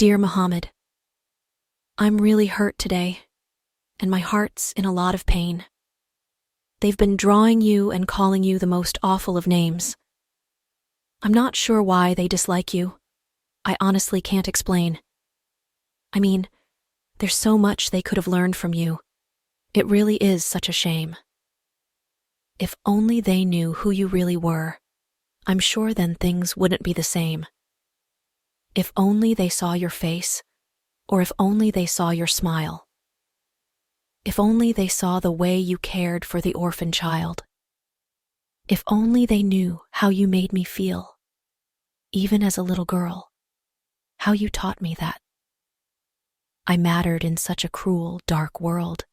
Dear Muhammad, I'm really hurt today, and my heart's in a lot of pain. They've been drawing you and calling you the most awful of names. I'm not sure why they dislike you. I honestly can't explain. I mean, there's so much they could have learned from you. It really is such a shame. If only they knew who you really were, I'm sure then things wouldn't be the same. If only they saw your face, or if only they saw your smile. If only they saw the way you cared for the orphan child. If only they knew how you made me feel, even as a little girl, how you taught me that I mattered in such a cruel, dark world.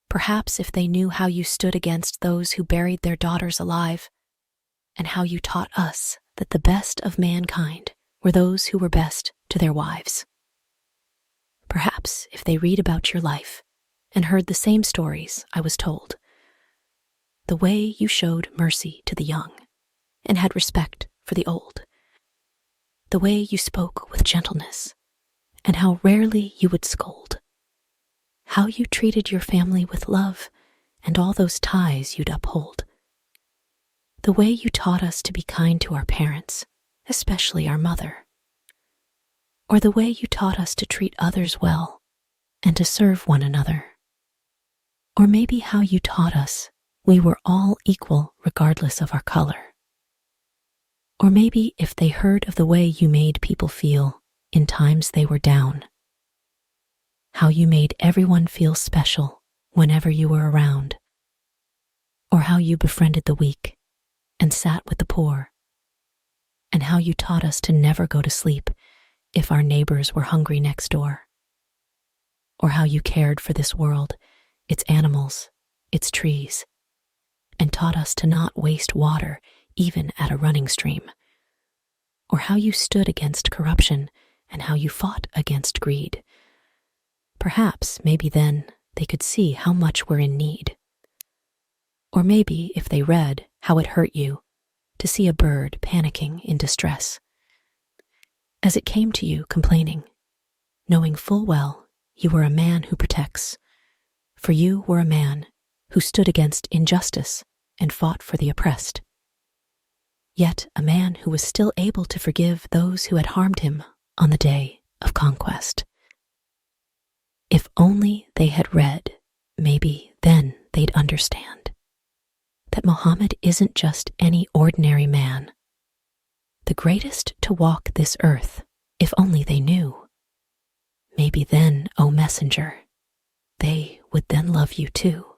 Perhaps if they knew how you stood against those who buried their daughters alive, and how you taught us that the best of mankind were those who were best to their wives. Perhaps if they read about your life and heard the same stories I was told, the way you showed mercy to the young and had respect for the old, the way you spoke with gentleness and how rarely you would scold, how you treated your family with love and all those ties you'd uphold, the way you taught us to be kind to our parents, especially our mother, or the way you taught us to treat others well and to serve one another, or maybe how you taught us we were all equal regardless of our color, or maybe if they heard of the way you made people feel in times they were down, how you made everyone feel special whenever you were around, or how you befriended the weak and sat with the poor, and how you taught us to never go to sleep if our neighbors were hungry next door, or how you cared for this world, its animals, its trees, and taught us to not waste water even at a running stream, or how you stood against corruption and how you fought against greed. Perhaps maybe then they could see how much we're in need. Or maybe if they read how it hurt you to see a bird panicking in distress, as it came to you complaining, knowing full well you were a man who protects, for you were a man who stood against injustice and fought for the oppressed, yet a man who was still able to forgive those who had harmed him on the day of conquest. If only they had read, maybe then they'd understand that Muhammad isn't just any ordinary man, the greatest to walk this earth. If only they knew. Maybe then, O messenger, they would then love you too.